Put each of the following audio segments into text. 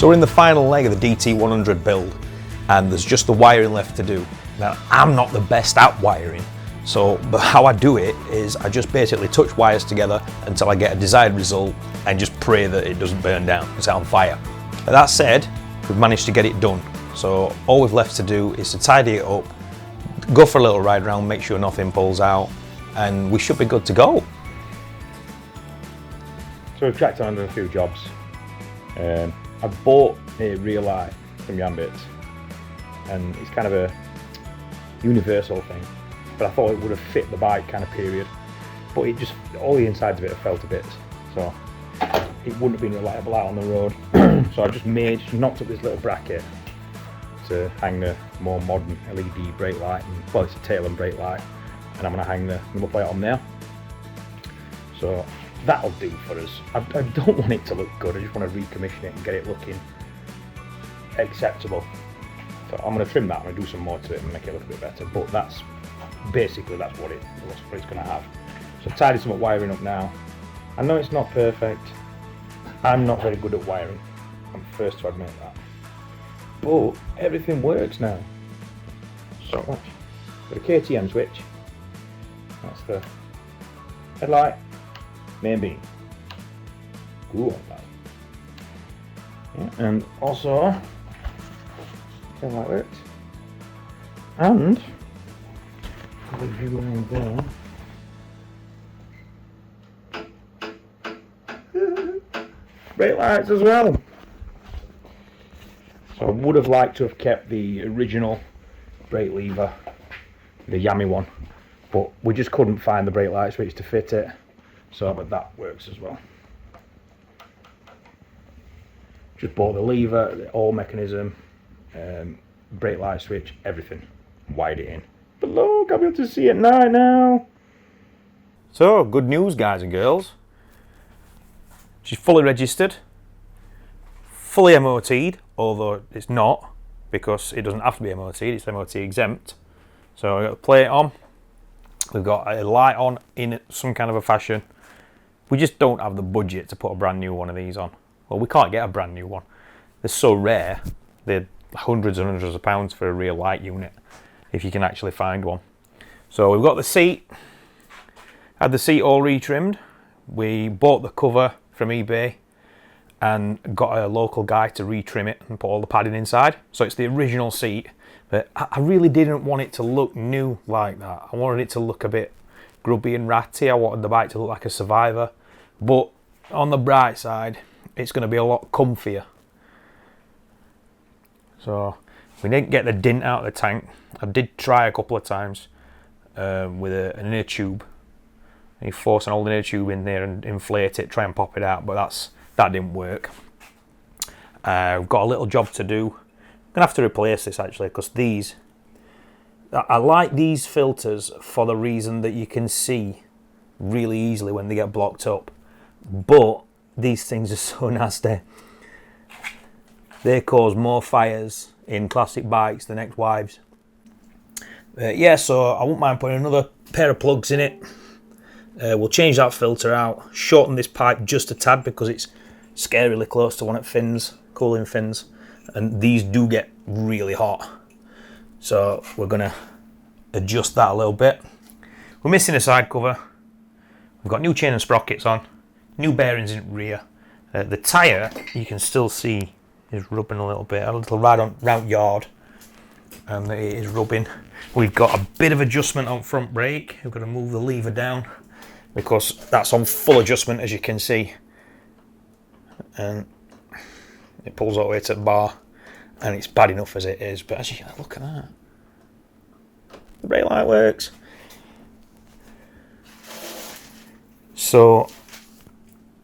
So we're in the final leg of the DT100 build, and there's just the wiring left to do. Now, I'm not the best at wiring, but how I do it is I just basically touch wires together until I get a desired result and just pray that it doesn't burn down, it's on fire. But that said, we've managed to get it done. So all we've left to do is to tidy it up, go for a little ride around, make sure nothing pulls out, and we should be good to go. So we've tracked on a few jobs. I bought a rear light from Yamaha Dt100, and it's kind of a universal thing, but I thought it would have fit the bike kind of period, but it just, all the insides of it have fell to bits, so it wouldn't have been reliable out on the road. So I just knocked up this little bracket to hang the more modern LED brake light, and well, it's a tail and brake light, and I'm going to hang the number plate on there. So that'll do for us. I don't want it to look good, I just want to recommission it and get it looking acceptable. So I'm going to trim that, I'm going to do some more to it and make it look a bit better, but that's basically what it's going to have. So I've tidied some wiring up now. I know it's not perfect, I'm not very good at wiring, I'm first to admit that, but everything works now. So got a KTM switch, that's the headlight, main beam, cool on that. Yeah, and also how that works, and the view around there. Brake lights as well. So I would have liked to have kept the original brake lever, the Yamaha one, but we just couldn't find the brake light switch to fit it. So, but that works as well. Just bought the lever, the oil mechanism, brake light switch, everything. Wired it in. But look, I'll be able to see it now. So, good news, guys and girls. She's fully registered, fully MOT'd, although it's not, because it doesn't have to be MOT'd, it's MOT exempt. So I've got the plate on, we've got a light on in some kind of a fashion. We just don't have the budget to put a brand new one of these on. Well, we can't get a brand new one. They're so rare, they're hundreds and hundreds of pounds for a real light unit, if you can actually find one. So we've got the seat, had the seat all retrimmed. We bought the cover from eBay and got a local guy to retrim it and put all the padding inside. So it's the original seat, but I really didn't want it to look new like that. I wanted it to look a bit grubby and ratty. I wanted the bike to look like a Survivor, but on the bright side, it's going to be a lot comfier. So we didn't get the dint out of the tank. I did try a couple of times with an inner tube. You force an old inner tube in there and inflate it, try and pop it out, but that didn't work. We've got a little job to do. I'm gonna have to replace this actually, because I like these filters for the reason that you can see really easily when they get blocked up, but these things are so nasty. They cause more fires in classic bikes than ex-wives. Yeah, so I won't mind putting another pair of plugs in it. We'll change that filter out, shorten this pipe just a tad because it's scarily close to one of the fins, cooling fins, and these do get really hot. So we're going to adjust that a little bit. We're missing a side cover. We've got new chain and sprockets on, new bearings in rear. The tyre, you can still see, is rubbing a little bit. A little ride on round yard, and it is rubbing. We've got a bit of adjustment on front brake. We've got to move the lever down, because that's on full adjustment, as you can see, and it pulls all the way to the bar, and it's bad enough as it is. But as you can look at that, the brake light works. So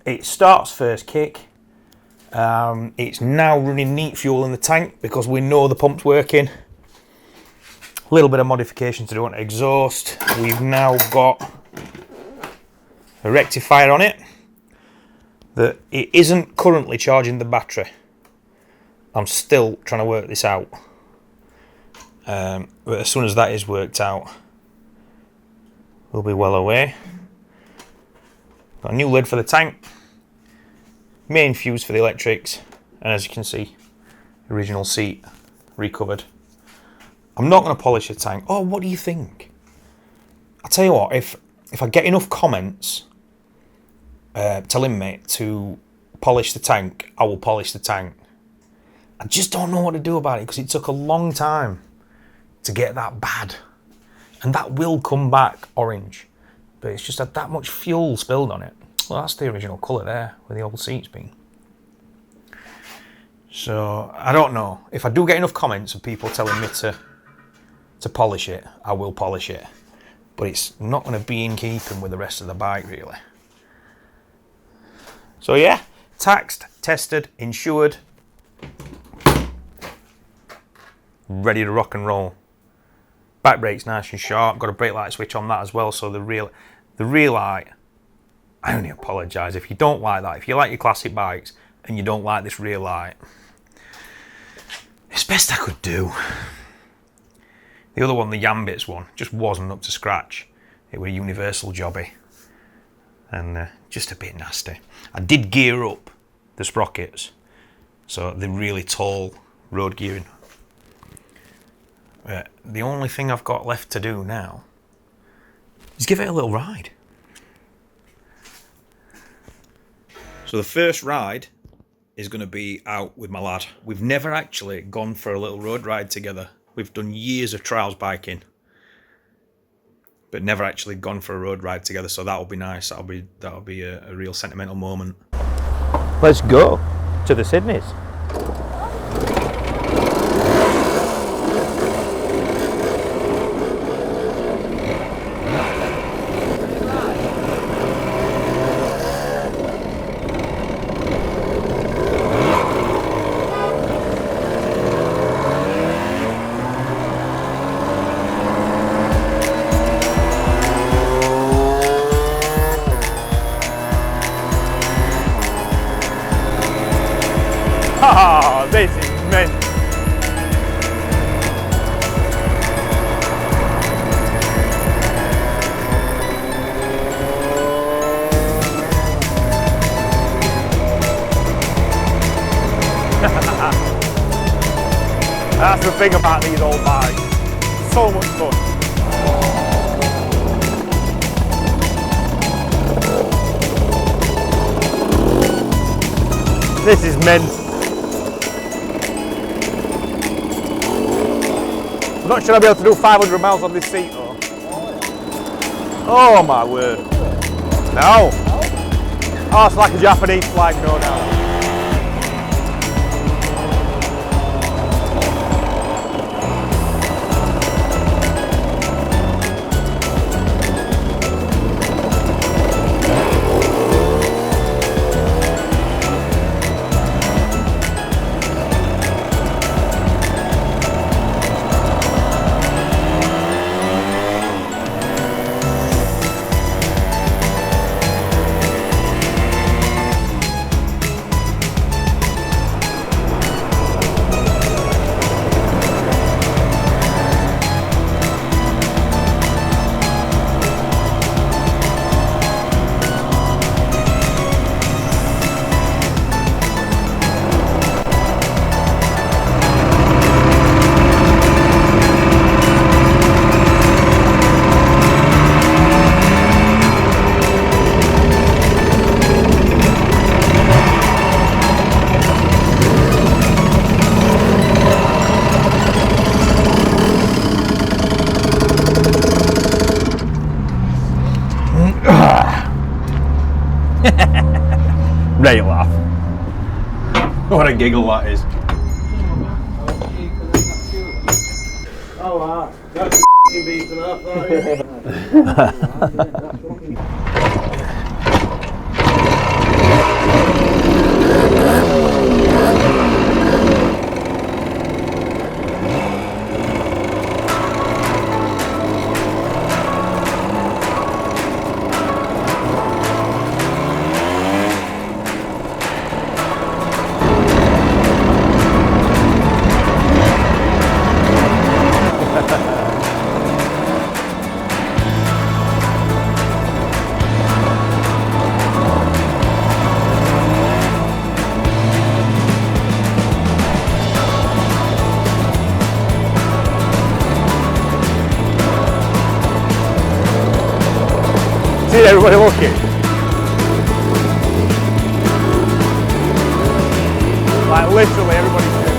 it starts first kick. It's now running neat fuel in the tank because we know the pump's working. A little bit of modification to do on exhaust. We've now got a rectifier on it that it isn't currently charging the battery. I'm still trying to work this out, but as soon as that is worked out, we'll be well away. Got a new lid for the tank, main fuse for the electrics, And as you can see, original seat recovered. I'm not going to polish the tank. Oh, what do you think? I tell you what, if I get enough comments telling me to polish the tank, I will polish the tank. I just don't know what to do about it because it took a long time to get that bad. And that will come back orange. But it's just had that much fuel spilled on it. Well, that's the original colour there, where the old seat's been. So, I don't know. If I do get enough comments of people telling me to polish it, I will polish it. But it's not going to be in keeping with the rest of the bike, really. So yeah, taxed, tested, insured, ready to rock and roll. Back brake's nice and sharp. Got a brake light switch on that as well. So the rear light, I only apologise if you don't like that. If you like your classic bikes and you don't like this rear light, it's best I could do. The other one, the Yambits one, just wasn't up to scratch. It was a universal jobby and just a bit nasty. I did gear up the sprockets, so they're really tall road gearing. The only thing I've got left to do now is give it a little ride. So the first ride is going to be out with my lad. We've never actually gone for a little road ride together. We've done years of trials biking, but never actually gone for a road ride together. So that'll be nice. That'll be a real sentimental moment. Let's go to the Sydneys. Oh, this is mint. That's the thing about these old bikes. So much fun. This is mint. I'm not sure I'll be able to do 500 miles on this seat though. Oh my word. No. Oh, it's like a Japanese flag, no doubt. Right laugh. What a giggle that is. Oh wow, that's a beast enough, aren't you? everybody looking? Like literally everybody's doing that.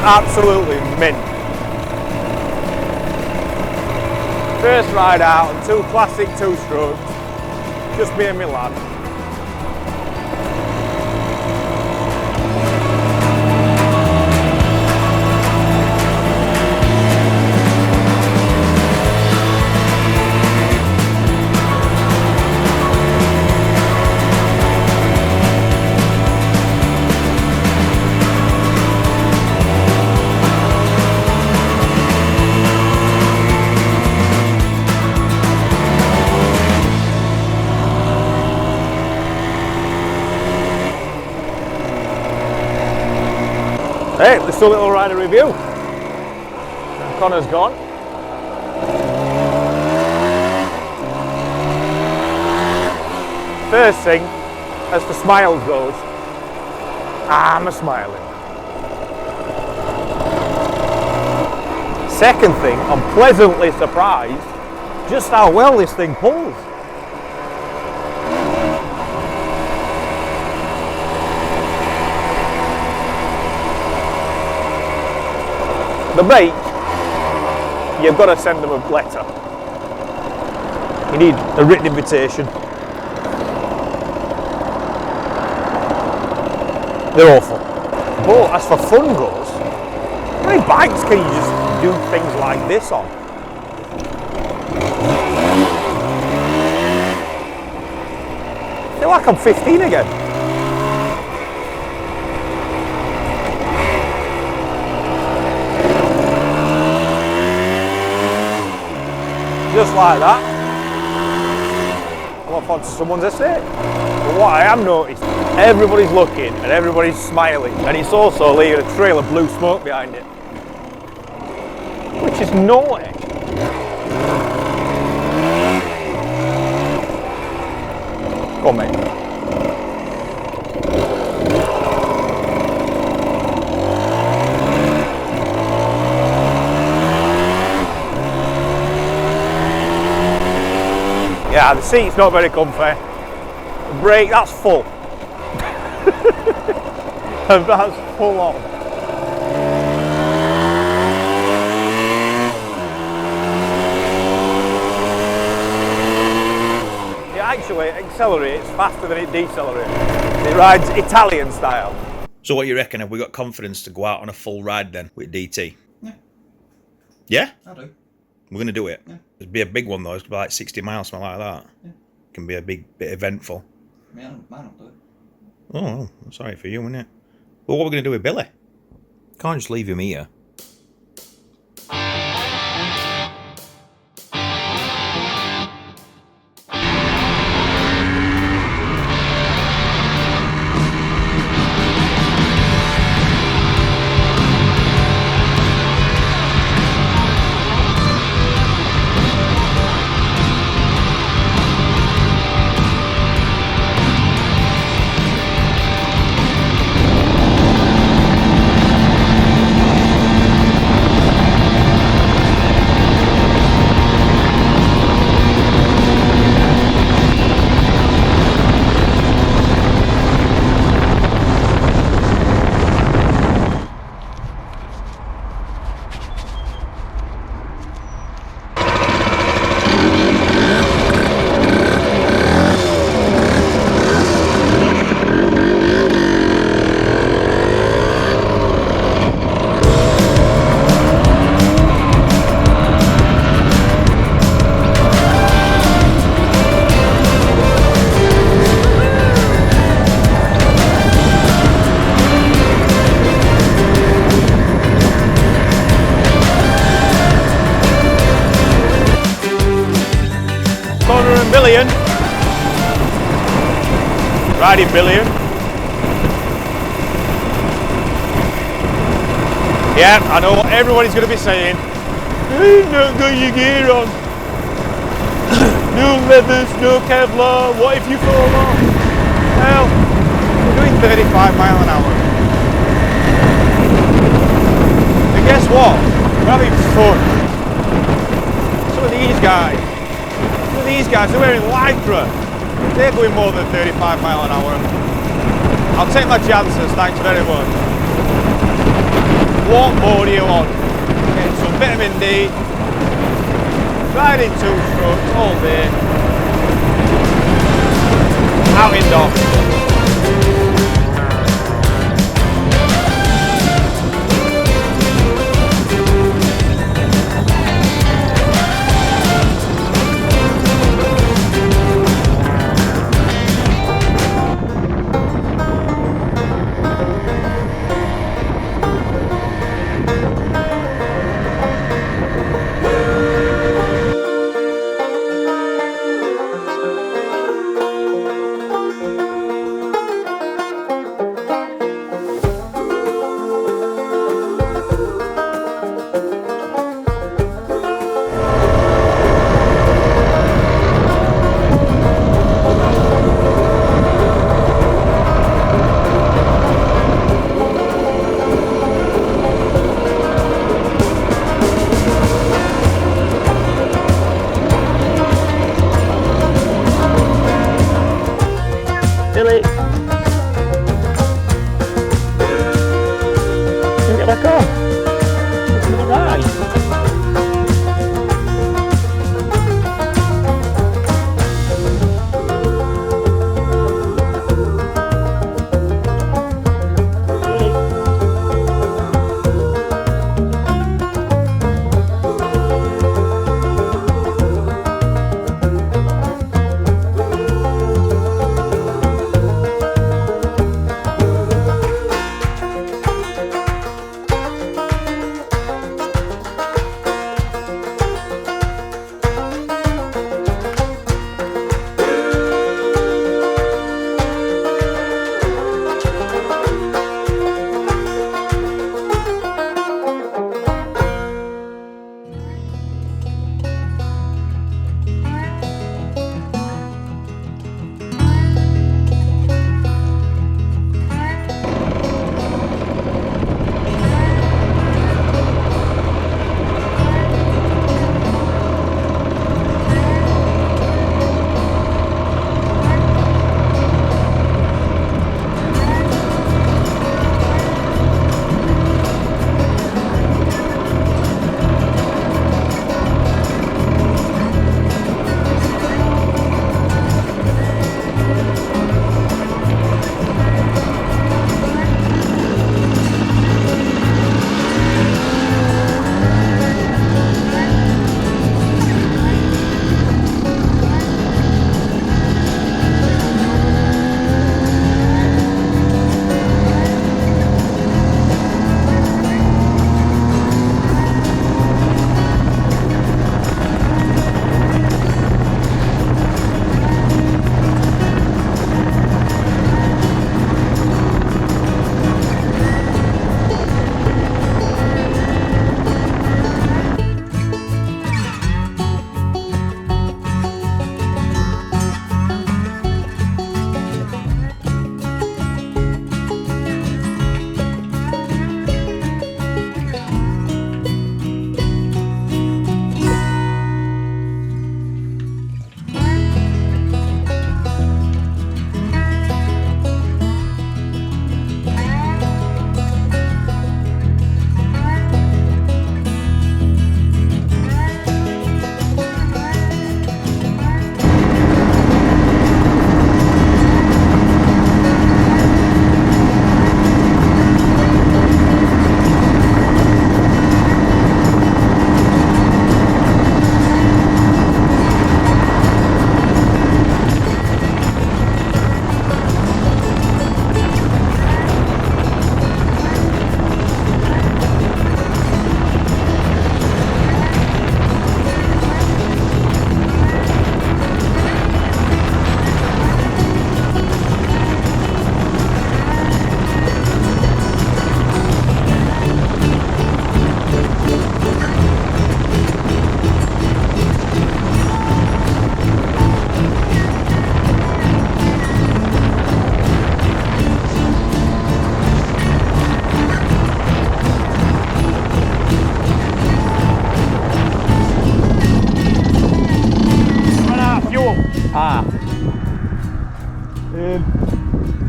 Absolutely mint. First ride out, and 2 classic 2-strokes, just me and my lad. Hey, let's do a little rider review. Connor's gone. First thing, as for smiles goes, I'm a smiling. Second thing, I'm pleasantly surprised just how well this thing pulls. The brake, you've got to send them a letter. You need a written invitation. They're awful. But as for fun goes, how many bikes can you just do things like this on? I feel like I'm 15 again. Just like that. I'm off onto someone's estate. But what I am noticing, everybody's looking and everybody's smiling, and it's also leaving a trail of blue smoke behind it, which is naughty. Go on, mate. Yeah, the seat's not very comfy. The brake, that's full. And that's full on. It actually accelerates faster than it decelerates. It rides Italian style. So what do you reckon? Have we got confidence to go out on a full ride then with DT? Yeah. Yeah? I do. We're going to do it. Yeah. It'd be a big one though. It's like 60 miles, something like that. Yeah. Can be a big bit eventful. I mean, I don't do it. Oh, well, I'm sorry for you, isn't it? Well, what are we going to do with Billy? Can't just leave him here. Riding brilliant. Yeah, I know what everybody's going to be saying. You've not got your gear on. No leathers, no Kevlar. What if you fall off? Well, we're doing 35 miles an hour. And guess what? We're having fun. Some of these guys, they're wearing Lycra. They're going more than 35 miles an hour. I'll take my chances, thanks very much. What more do you want? Getting some vitamin D, riding 2 strokes all day, out in dock.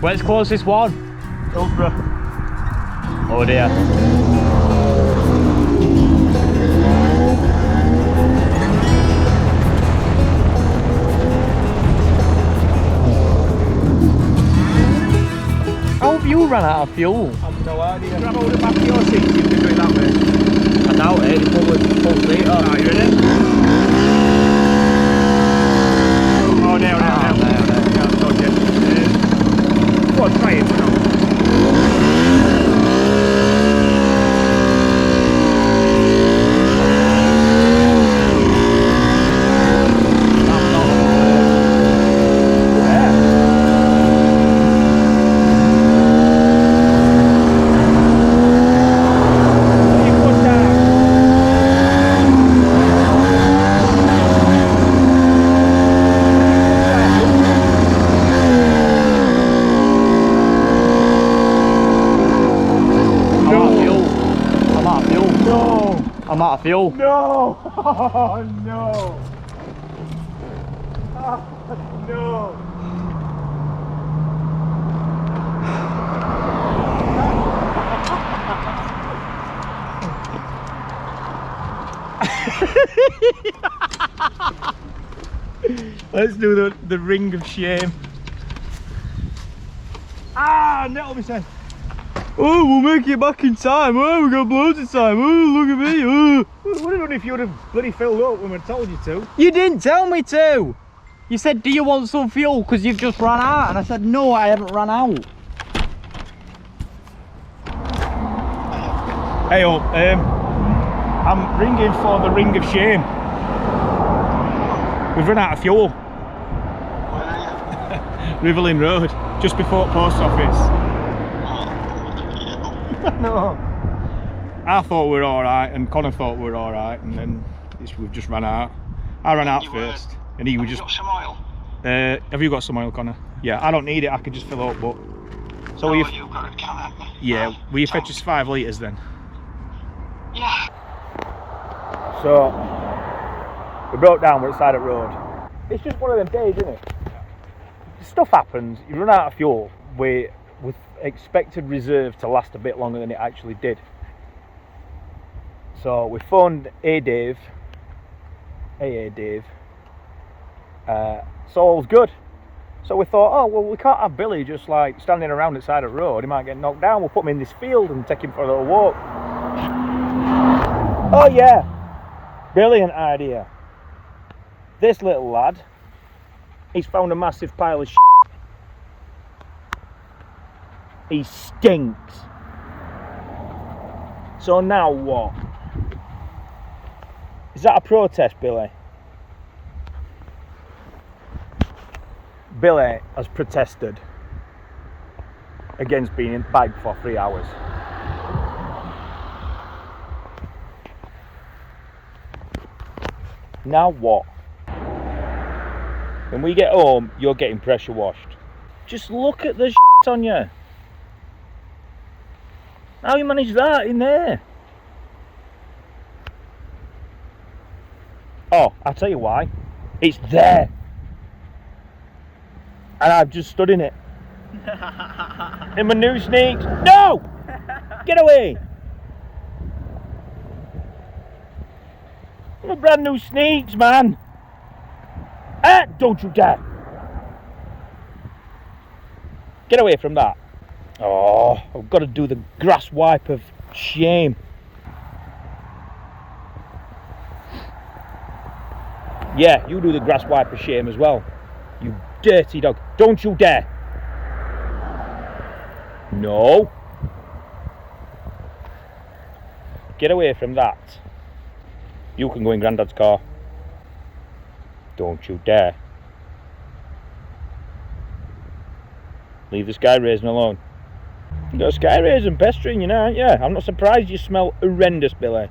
Where's the closest one? Ultra. Oh dear. How have you run out of fuel? I've no idea. Grab hold of the back of your seat, you can do it that way. I doubt it, it's full seat up. Are you ready? Oh, no. Yeah, dodge it. Go on, try it now. I'm out of fuel. No! Oh, no! Oh, no! Let's do the ring of shame. Ah, nettle me said. Oh, we'll make it back in time. Oh, we got loads of time. Oh, look at me. Oh. What would have done if you would have bloody filled up when we told you to? You didn't tell me to. You said, do you want some fuel? Because you've just run out. And I said, no, I haven't run out. Hey, I'm ringing for the ring of shame. We've run out of fuel. Riverlin Road, just before post office. No. I thought we were alright, and Connor thought we were alright, and then we've just run out. I ran out first, and he was just. Got some oil? Have you got some oil, Connor? Yeah, I don't need it, I can just fill up, but. So no, you've got a can, haven't you? yeah, will you fetch us 5 litres then? Yeah. So, we broke down, we're at the side of the road. It's just one of them days, isn't it? Stuff happens, you run out of fuel with expected reserve to last a bit longer than it actually did. So we phoned Dave. Hey Dave. So all was good. So we thought, oh well, we can't have Billy just like standing around the side of the road, he might get knocked down, we'll put him in this field and take him for a little walk. Oh yeah, brilliant idea. This little lad, he's found a massive pile of shit. He stinks. So now what? Is that a protest, Billy? Billy has protested against being in bag for 3 hours. Now what? When we get home, you're getting pressure washed. Just look at the shit on you. How you manage that in there? Oh, I'll tell you why. It's there. And I've just stood in it. In my new sneaks. No! Get away! My brand new sneaks, man. Ah, don't you dare. Get away from that. Oh, I've got to do the grass wipe of shame. Yeah, you do the grass wipe of shame as well. You dirty dog. Don't you dare. No. Get away from that. You can go in Grandad's car. Don't you dare. Leave the sky raisin alone. You got a sky raisin pestering you now, aren't you? I'm not surprised you smell horrendous, Billy.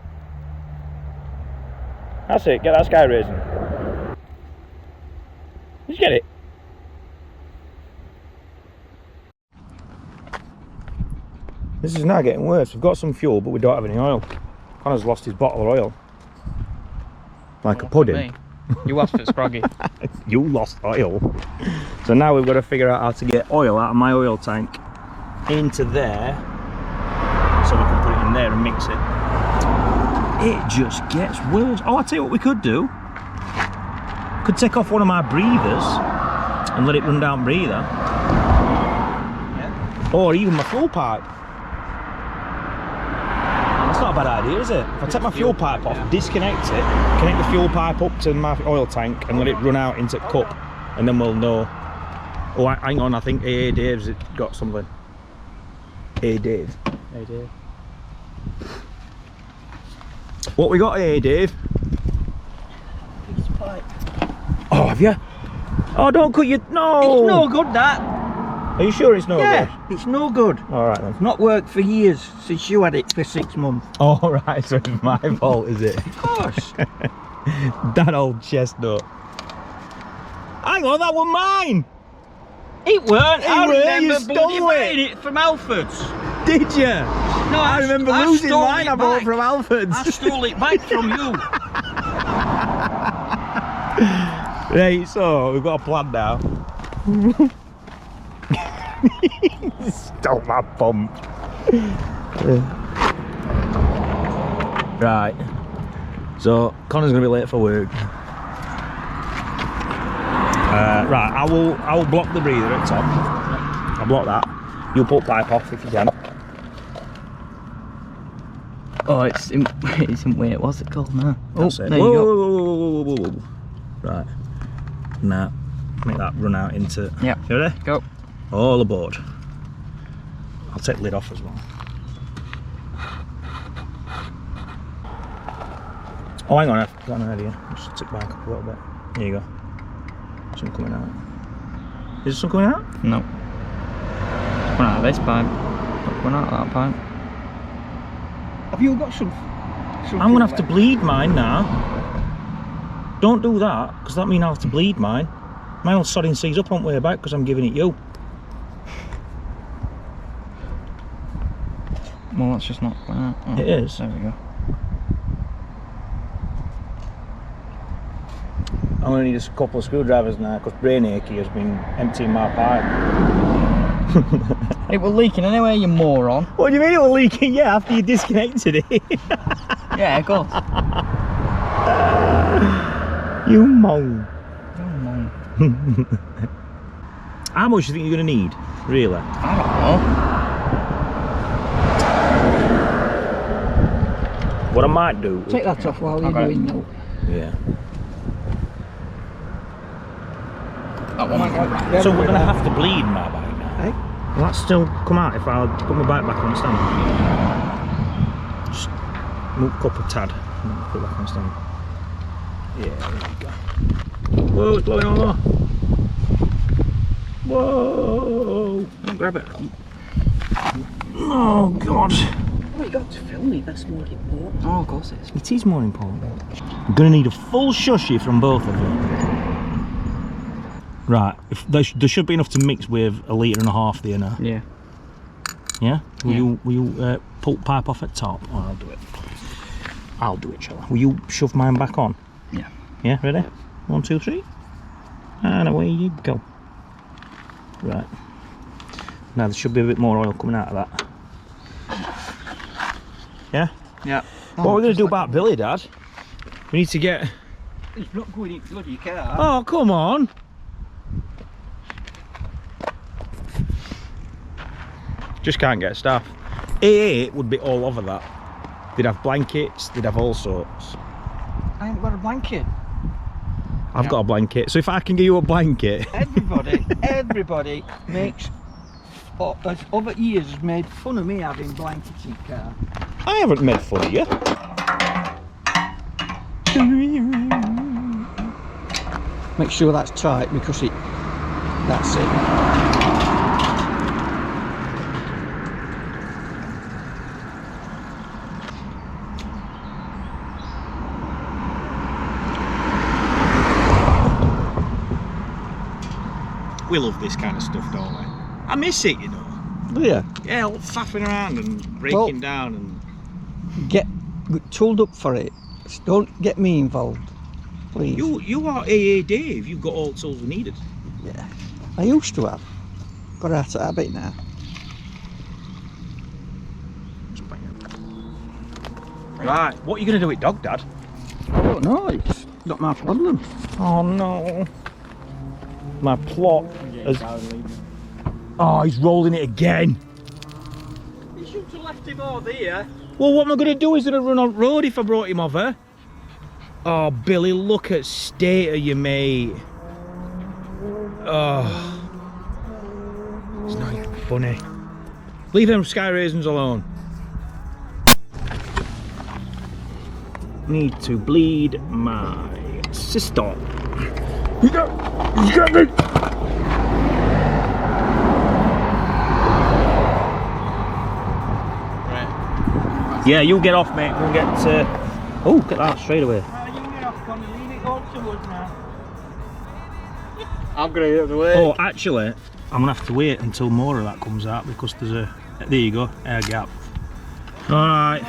That's it, get that sky raisin. Did you get it? This is now getting worse. We've got some fuel, but we don't have any oil. Connor's lost his bottle of oil. Like a pudding. You asked for Scroggy. You lost oil. So now we've got to figure out how to get oil out of my oil tank into there, so we can put it in there and mix it. It just gets worse. Oh, I'll tell you what we could do. Could take off one of my breathers and let it run down breather. Yeah. Or even my fuel pipe. That's not a bad idea, is it? If I take my fuel pipe off, disconnect it, connect the fuel pipe up to my oil tank and let it run out into the cup, and then we'll know. Oh, hang on, I think AA Dave's got something. AA Dave. Hey, Dave. What we got, AA Dave? Oh, have you? Oh, don't cut your... No! It's no good, that. Are you sure it's no good? Yeah, it's no good. Alright then. Not worked for years since you had it for 6 months. Oh, right, so it's my fault, is it? Of course. That old chestnut. Hang on, that was mine! It weren't. It I were, remember you bloody stole buying it from Alfred's. Did you? No, I remember losing stole mine it I bought back. from Alfred's. I stole it back from you. Right, so we've got a plan now. Stole my pump. Right. So Connor's gonna be late for work. Right, I will block the breather at the top. I'll block that. You put pipe off if you can. Oh, it's in wait, what's it called now? That's Oh, it. there Whoa, you go. whoa, whoa, whoa. Right. Now, make that run out into... Yeah. You ready? Go. All aboard. I'll take the lid off as well. Oh, hang on, I've got an idea. Just tick back up a little bit. There you go. Some coming out. Is there some coming out? No. It's coming out of this pipe. Not coming out of that pipe. Have you got some? I'm gonna have to bleed mine now. Don't do that, because that means I'll have to bleed mine. Mine will sodding seize up on way back because I'm giving it you. Well, that's just not coming out. Oh, It is. There we go. I'm gonna need a couple of screwdrivers now because Brain Achy has been emptying my pipe. It was leaking anyway, you moron. What do you mean it was leaking? Yeah, after you disconnected it. Yeah, of course. You moan. Oh, man. How much do you think you're gonna need, really? I don't know. What I might do. Take that off while you're doing no. Yeah. That one. So we're gonna have to bleed my bike now. Hey? Will that still come out if I put my bike back on stand? Just move up a tad and then put it back on stand. Yeah, there we go. Whoa, it's blowing over. Whoa! Grab it. Oh God! Well, you got to film me, that's more important. Oh, of course it is. It is more important. I'm gonna need a full shushy from both of you. Right, if there should be enough to mix with 1.5 litres there now. Yeah. Yeah? Will you pull pipe off at top? Oh, I'll do it. I'll do it, shall I? Will you shove mine back on? Yeah. Yeah, ready? 1, 2, 3. And away you go. Right. Now there should be a bit more oil coming out of that. Yeah? Yeah. What are we going to do about Billy, Dad? We need to get... He's not going in bloody car. Oh, come on! Just can't get staff. AA would be all over that. They'd have blankets, they'd have all sorts. I ain't got a blanket. I've got a blanket, so if I can give you a blanket... Everybody makes, over years has made fun of me having blankets in car. I haven't made fun of you. Make sure that's tight because that's it. We love this kind of stuff, don't we? I miss it, you know. Yeah. Yeah, all faffing around and breaking down and... Get tooled up for it. Don't get me involved. please. You are AA Dave. You've got all the tools we needed. Yeah. I used to have. Got out of habit now. Right. What are you going to do with dog, Dad? I don't know, it's not my problem. Oh no. My plot has... Oh, he's rolling it again. You should have left him over here. Well, what am I going to do? He's going to run on road if I brought him over. Oh, Billy, look at state of you, mate. Oh. It's not even funny. Leave them sky raisins alone. Need to bleed my sister. You got me! Right. Yeah, you get off, mate. We'll get. Oh, get that straight away. You get off, Connie. Leave it all to us now. I'm gonna get the way. Oh, actually, I'm gonna have to wait until more of that comes out because there's a. There you go, air gap. All right.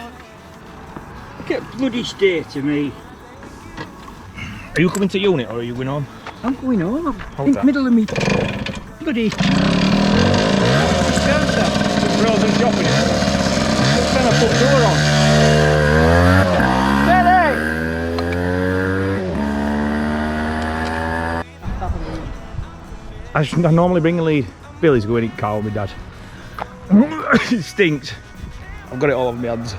Get bloody stay to me. Are you coming to unit or are you going home? I'm going home. I'm Hold in that. the middle of me bloody dispenser. Frozen shopping. Turn a foot door on. I normally bring a lead. Billy's going to eat cow with my dad. It stinks. I've got it all over my hands.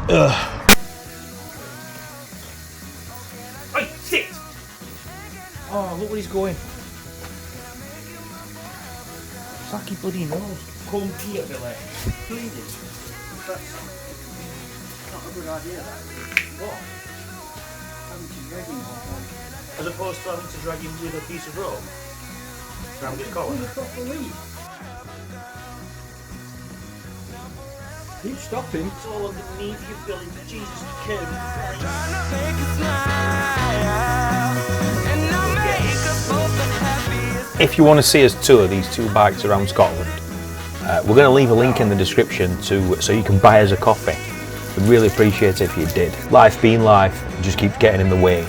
Ugh. Hey, sit! Oh, look where he's going. Sacky bloody nose. Come here, Billy. Bleeding. That's not a good idea, that. What? Having to drag him all day. As opposed to having to drag him with a piece of rope around his collar. With a proper lead. Keep stopping. It's all underneath you, Billy. Jesus, kid. If you want to see us tour these two bikes around Scotland, we're going to leave a link in the description so you can buy us a coffee. We'd really appreciate it if you did. Life being life, just keeps getting in the way.